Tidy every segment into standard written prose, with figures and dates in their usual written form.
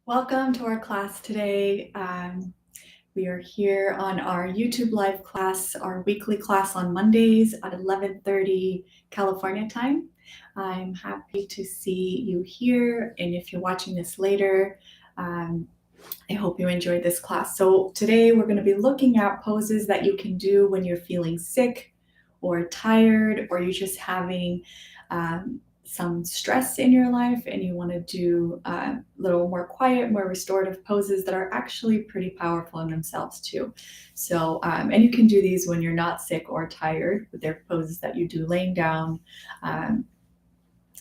Welcome to our class today. We are here on our YouTube live class, our weekly class on Mondays at 11:30 California time. I'm happy to see you here, and if you're watching this later, I hope you enjoyed this class. So today we're going to be looking at poses that you can do when you're feeling sick or tired, or you're just having some stress in your life and you want to do a little more quiet, more restorative poses that are actually pretty powerful in themselves too. So, and you can do these when you're not sick or tired, but they're poses that you do laying down. And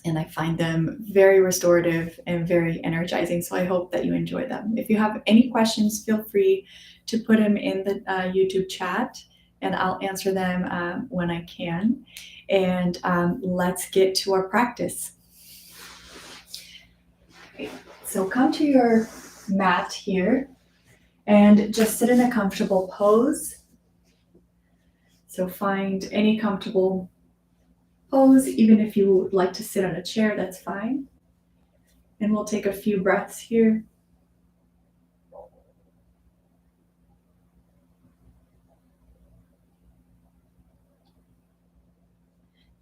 I find them very restorative and very energizing. So I hope that you enjoy them. If you have any questions, feel free to put them in the YouTube chat and I'll answer them when I can. And let's get to our practice. Okay. So come to your mat here and just sit in a comfortable pose. So find any comfortable pose, even if you would like to sit on a chair, that's fine. And we'll take a few breaths here.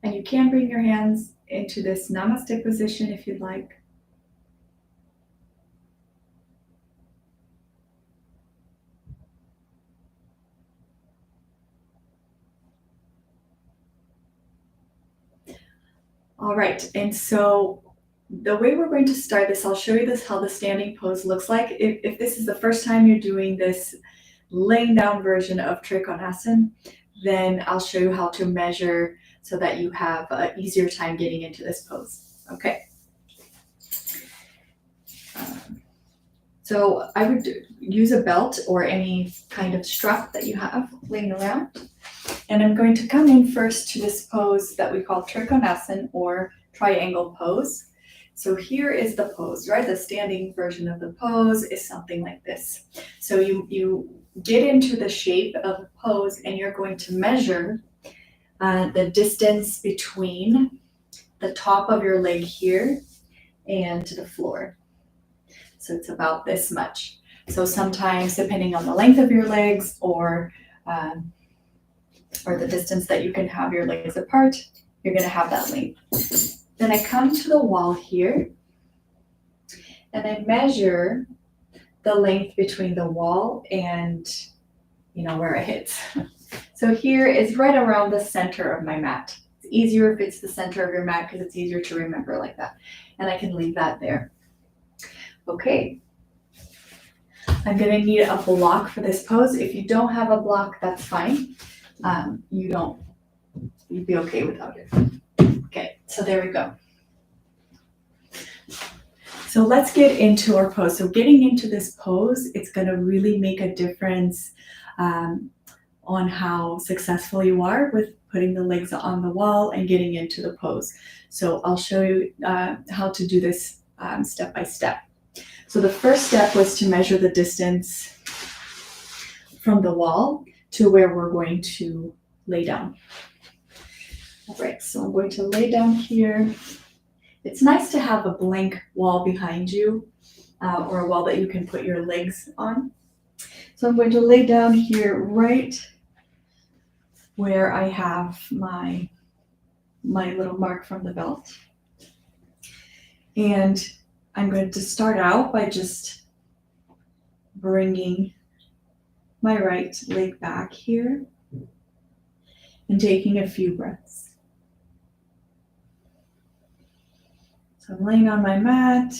And you can bring your hands into this namaste position if you'd like. All right, and so the way we're going to start this, I'll show you this how the standing pose looks like. If this is the first time you're doing this laying down version of Trikonasana, then I'll show you how to measure so that you have an easier time getting into this pose. Okay. So I would use a belt or any kind of strap that you have laying around. And I'm going to come in first to this pose that we call Trikonasana or triangle pose. So here is the pose, right? The standing version of the pose is something like this. So you get into the shape of the pose and you're going to measure the distance between the top of your leg here and to the floor. So it's about this much. So sometimes, depending on the length of your legs or the distance that you can have your legs apart, you're going to have that length. Then I come to the wall here and I measure the length between the wall and where it hits. So here is right around the center of my mat. It's easier if it's the center of your mat because it's easier to remember like that. And I can leave that there. Okay. I'm going to need a block for this pose. If you don't have a block, that's fine. You'd be okay without it. Okay, so there we go. So let's get into our pose. So getting into this pose, it's going to really make a difference on how successful you are with putting the legs on the wall and getting into the pose. So I'll show you how to do this step by step. So the first step was to measure the distance from the wall to where we're going to lay down. All right, so I'm going to lay down here. It's nice to have a blank wall behind you or a wall that you can put your legs on. So I'm going to lay down here right where I have my little mark from the belt. And I'm going to start out by just bringing my right leg back here and taking a few breaths. So I'm laying on my mat,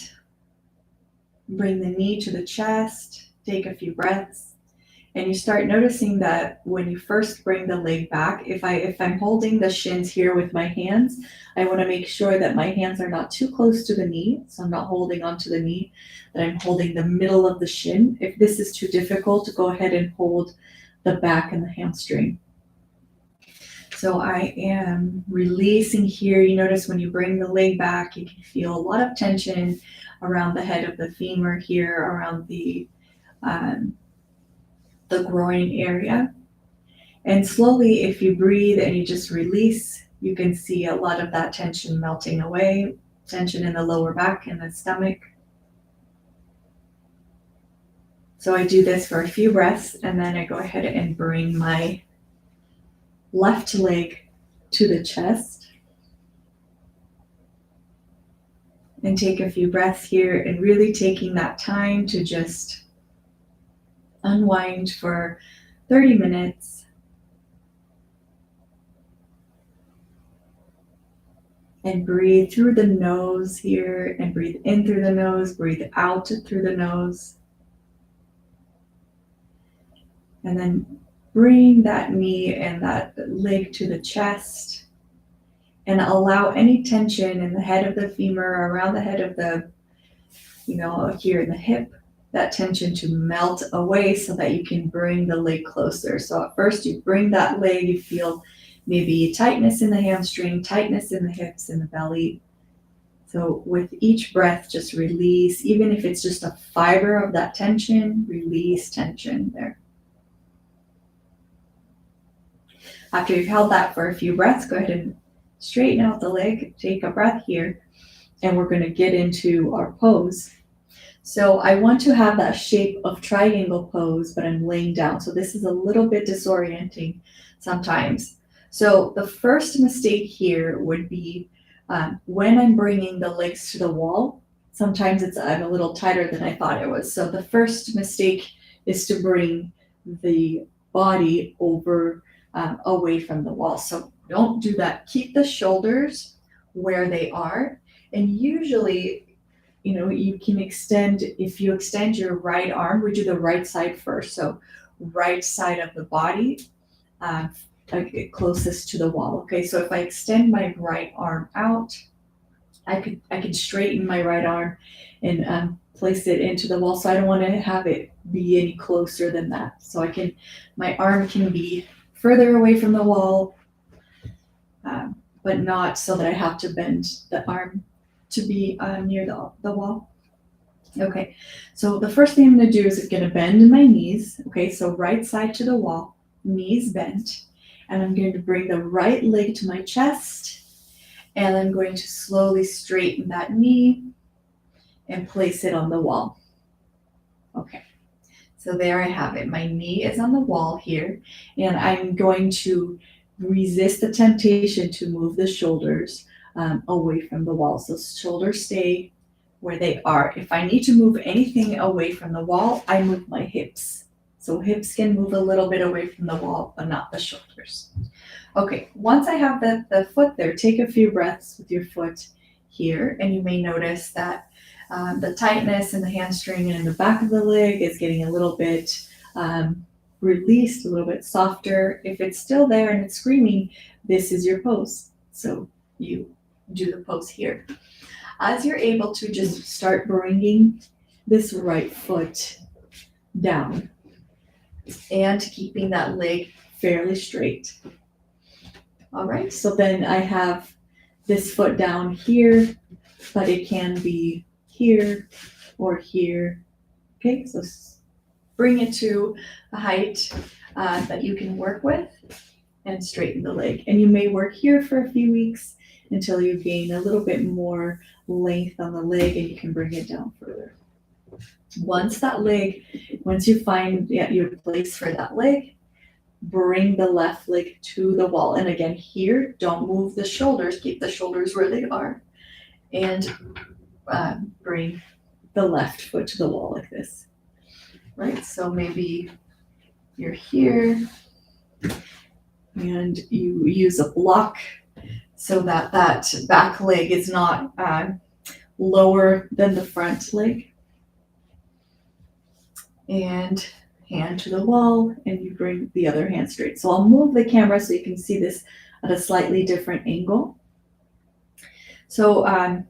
bring the knee to the chest, take a few breaths, and you start noticing that when you first bring the leg back, if I'm holding the shins here with my hands, I want to make sure that my hands are not too close to the knee, so I'm not holding onto the knee, that I'm holding the middle of the shin. If this is too difficult, go ahead and hold the back and the hamstring. So I am releasing here. You notice when you bring the leg back, you can feel a lot of tension around the head of the femur here, around the groin area. And slowly, if you breathe and you just release, you can see a lot of that tension melting away, tension in the lower back and the stomach. So I do this for a few breaths, and then I go ahead and bring my left leg to the chest and take a few breaths here, and really taking that time to just unwind for 30 minutes. And breathe through the nose here, and breathe in through the nose, breathe out through the nose. And then bring that knee and that leg to the chest, and allow any tension in the head of the femur, around the head of the, here in the hip, that tension to melt away so that you can bring the leg closer. So at first you bring that leg, you feel maybe tightness in the hamstring, tightness in the hips, in the belly. So with each breath, just release, even if it's just a fiber of that tension, release tension there. After you've held that for a few breaths, go ahead and straighten out the leg, take a breath here, and we're going to get into our pose. So I want to have that shape of triangle pose, but I'm laying down. So this is a little bit disorienting sometimes. So the first mistake here would be when I'm bringing the legs to the wall, sometimes I'm a little tighter than I thought it was. So the first mistake is to bring the body over away from the wall. So don't do that. Keep the shoulders where they are. And usually, you can extend, if you extend your right arm, we do the right side first. So right side of the body, closest to the wall. Okay, so if I extend my right arm out, I can straighten my right arm and place it into the wall. So I don't want to have it be any closer than that. So my arm can be further away from the wall, but not so that I have to bend the arm to be near the wall. Okay, so the first thing I'm going to do is I'm going to bend in my knees. Okay, so right side to the wall, knees bent, and I'm going to bring the right leg to my chest, and I'm going to slowly straighten that knee and place it on the wall. Okay, so there I have it. My knee is on the wall here, and I'm going to resist the temptation to move the shoulders away from the wall. So shoulders stay where they are. If I need to move anything away from the wall, I move my hips. So hips can move a little bit away from the wall, but not the shoulders. Okay, once I have the foot there, take a few breaths with your foot here, and you may notice that the tightness in the hamstring and in the back of the leg is getting a little bit released, a little bit softer. If it's still there and it's screaming, this is your pose. So you do the pose here. As you're able to, just start bringing this right foot down and keeping that leg fairly straight. All right, so then I have this foot down here, but it can be here or here. Okay, so bring it to a height that you can work with and straighten the leg. And you may work here for a few weeks until you gain a little bit more length on the leg and you can bring it down further. Once you find your place for that leg, bring the left leg to the wall. And again, here, don't move the shoulders, keep the shoulders where they are, and bring the left foot to the wall like this. Right, so maybe you're here and you use a block so that back leg is not lower than the front leg. And hand to the wall, and you bring the other hand straight. So I'll move the camera so you can see this at a slightly different angle. So I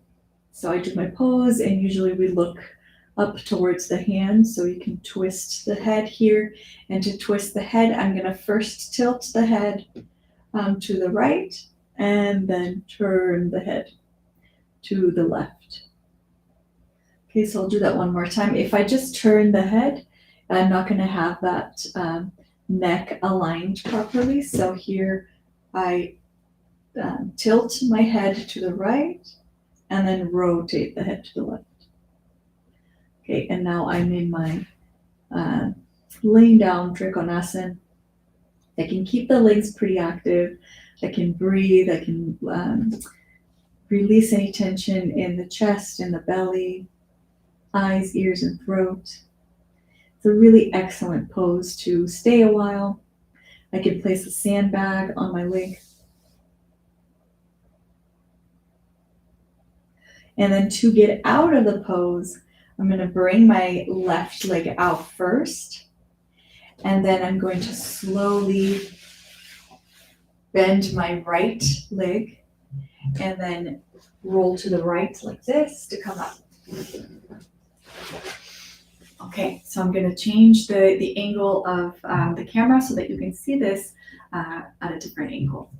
do my pose, and usually we look up towards the hand, so you can twist the head here. And to twist the head, I'm going to first tilt the head to the right, and then turn the head to the left. Okay, so I'll do that one more time. If I just turn the head, I'm not going to have that neck aligned properly. So here I tilt my head to the right and then rotate the head to the left. Okay, and now I'm in my laying down Trikonasana. I can keep the legs pretty active. I can breathe. I can release any tension in the chest, in the belly, eyes, ears, and throat. It's a really excellent pose to stay a while. I can place a sandbag on my leg. And then to get out of the pose, I'm going to bring my left leg out first. And then I'm going to slowly bend my right leg and then roll to the right like this to come up. Okay, so I'm going to change the angle of the camera so that you can see this at a different angle.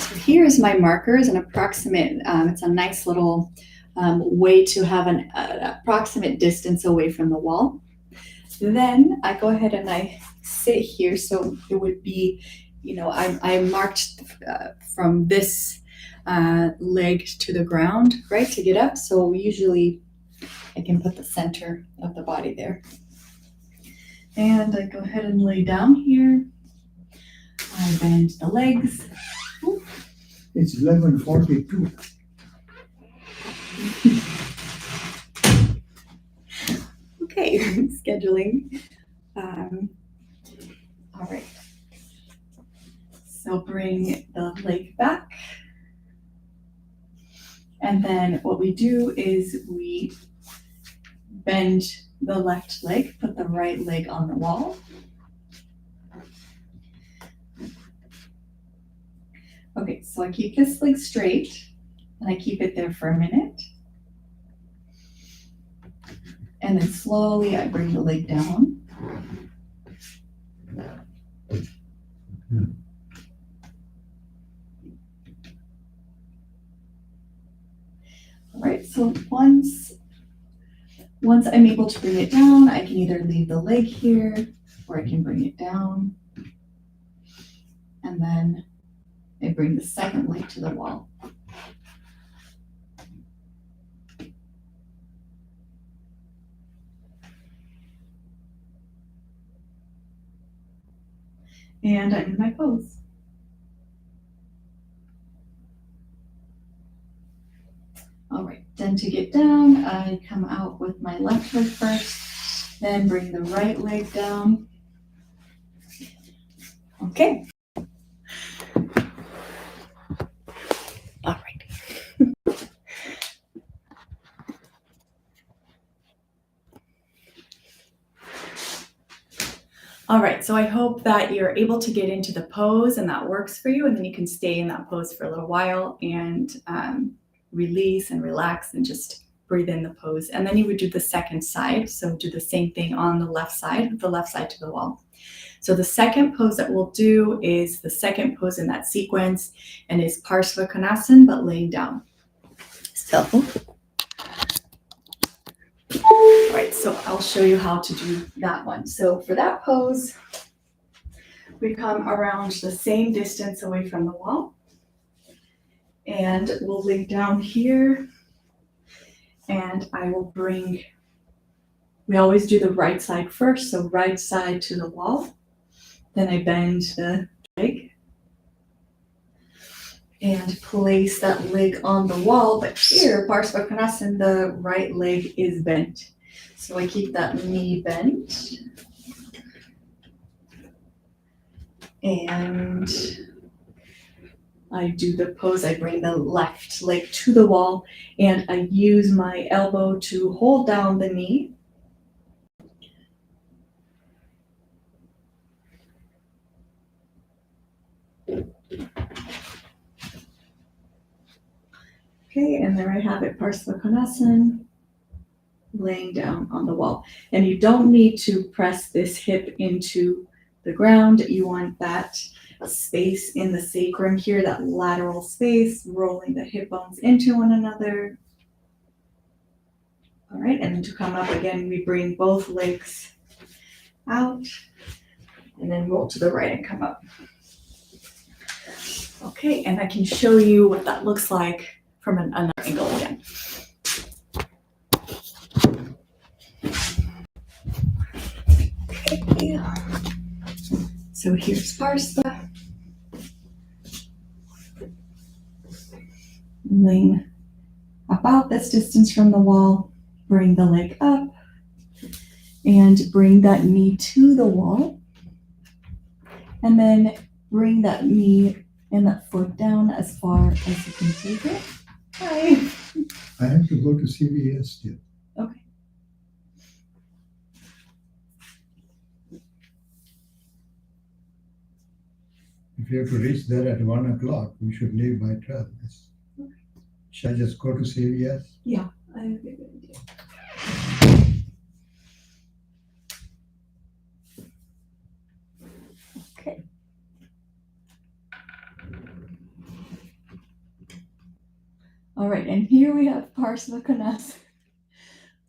So here's my markers, an approximate, it's a nice little way to have an approximate distance away from the wall. Then I go ahead and I sit here, so it would be, I marked from this leg to the ground, right, to get up. So usually I can put the center of the body there. And I go ahead and lay down here. I bend the legs. Ooh. It's 11:42. Okay, scheduling. All right. So bring the leg back. And then what we do is we bend the left leg, put the right leg on the wall. Okay, so I keep this leg straight and I keep it there for a minute. And then slowly I bring the leg down. All right, so once I'm able to bring it down, I can either leave the leg here or I can bring it down. And then I bring the second leg to the wall. And I'm in my pose. All right, then to get down, I come out with my left leg first, then bring the right leg down. Okay. All right. All right, so I hope that you're able to get into the pose and that works for you, and then you can stay in that pose for a little while and release and relax and just breathe in the pose. And then you would do the second side. So do the same thing on the left side, with the left side to the wall. So the second pose that we'll do is the second pose in that sequence and is Parsvakonasana, but laying down. So, all right, so I'll show you how to do that one. So for that pose, we come around the same distance away from the wall. And we'll lay down here. And I will bring, we always do the right side first, so right side to the wall. Then I bend the leg and place that leg on the wall. But here, Parsvakonasana, the right leg is bent. So I keep that knee bent. And I do the pose. I bring the left leg to the wall and I use my elbow to hold down the knee. Okay, and there I have it, Parsvakonasana, laying down on the wall. And you don't need to press this hip into the ground. You want that space in the sacrum here, that lateral space, rolling the hip bones into one another. All right, and then to come up again, we bring both legs out and then roll to the right and come up. Okay, and I can show you what that looks like from another angle again. Okay. So here's Parsva. Lean about this distance from the wall, bring the leg up, and bring that knee to the wall. And then bring that knee and that foot down as far as you can take it. Hi. I have to go to CVS still. Okay. If you have to reach there at 1 o'clock, we should leave by 12. Okay. Should I just go to CVS? Yeah, I think a good idea. Okay. All right, and here we have Parsva Konasana.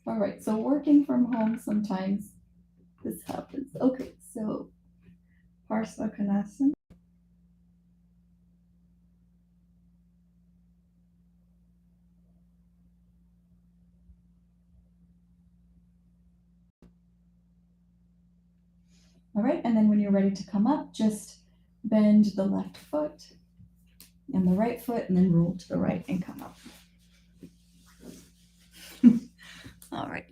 All right, so working from home, sometimes this happens. Okay, so Parsva Konasana. All right, and then when you're ready to come up, just bend the left foot and the right foot and then roll to the right and come up. All right.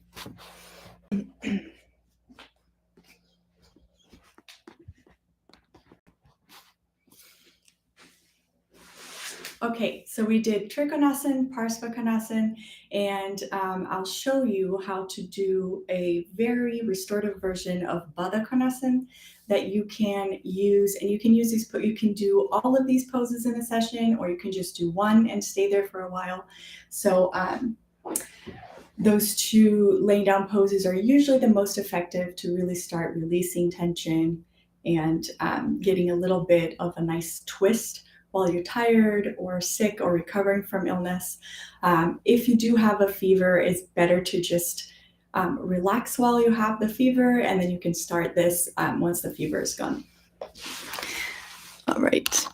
Okay, so we did Trikonasana, Parsva Konasana, and I'll show you how to do a very restorative version of Baddha Konasana that you can use, and you can use these, you can do all of these poses in a session, or you can just do one and stay there for a while. So those two laying down poses are usually the most effective to really start releasing tension and getting a little bit of a nice twist while you're tired or sick or recovering from illness. If you do have a fever, it's better to just relax while you have the fever, and then you can start this once the fever is gone. All right.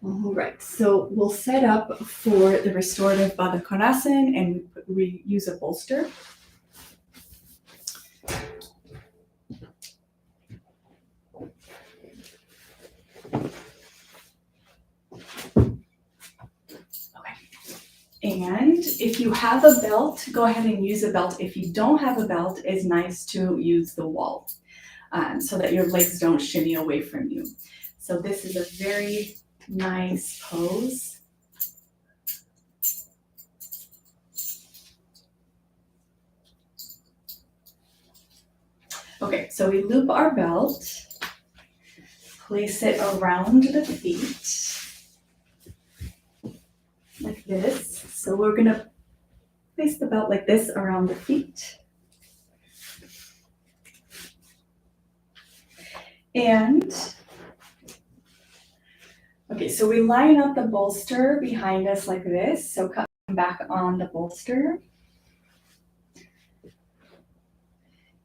All right, so we'll set up for the restorative Baddha Konasana, and we use a bolster. And if you have a belt, go ahead and use a belt. If you don't have a belt, it's nice to use the wall so that your legs don't shimmy away from you. So this is a very nice pose. Okay, so we loop our belt, place it around the feet like this. So we're gonna place the belt like this around the feet. And, okay, so we line up the bolster behind us like this. So come back on the bolster.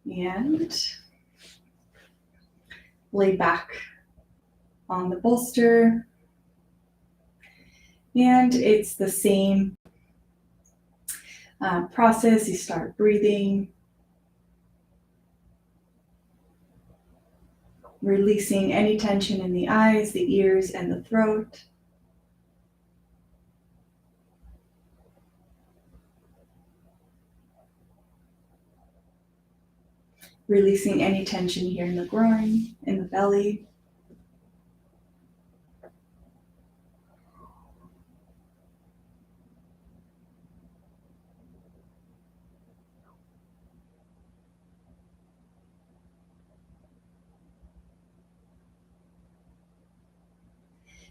And lay back on the bolster. And it's the same process. You start breathing, releasing any tension in the eyes, the ears, and the throat. Releasing any tension here in the groin, in the belly.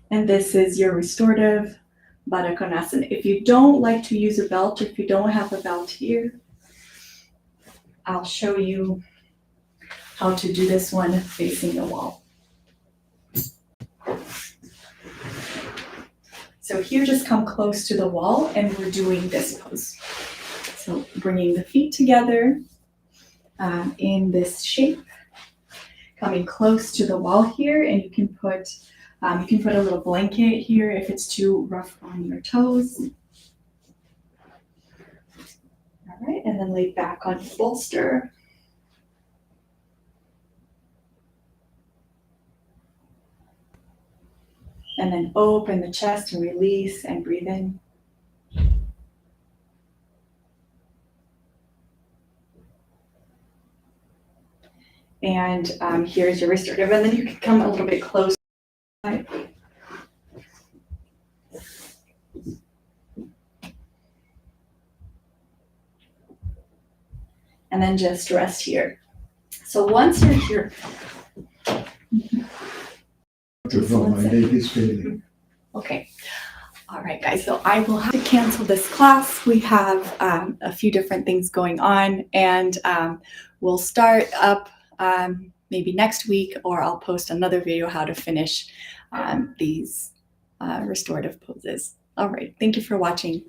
And this is your restorative Baddha Konasana. If you don't like to use a belt, if you don't have a belt here, I'll show you how to do this one facing the wall. So here, just come close to the wall and we're doing this pose. So bringing the feet together in this shape, coming close to the wall here, and you can put a little blanket here if it's too rough on your toes. All right, and then lay back on your bolster. And then open the chest and release and breathe in. And here's your restorative, and then you can come a little bit closer. And then just rest here. So once you're here, My leg is failing. okay. All right, guys, so I will have to cancel this class. We have a few different things going on, and we'll start up maybe next week, or I'll post another video how to finish these restorative poses. All right, thank you for watching.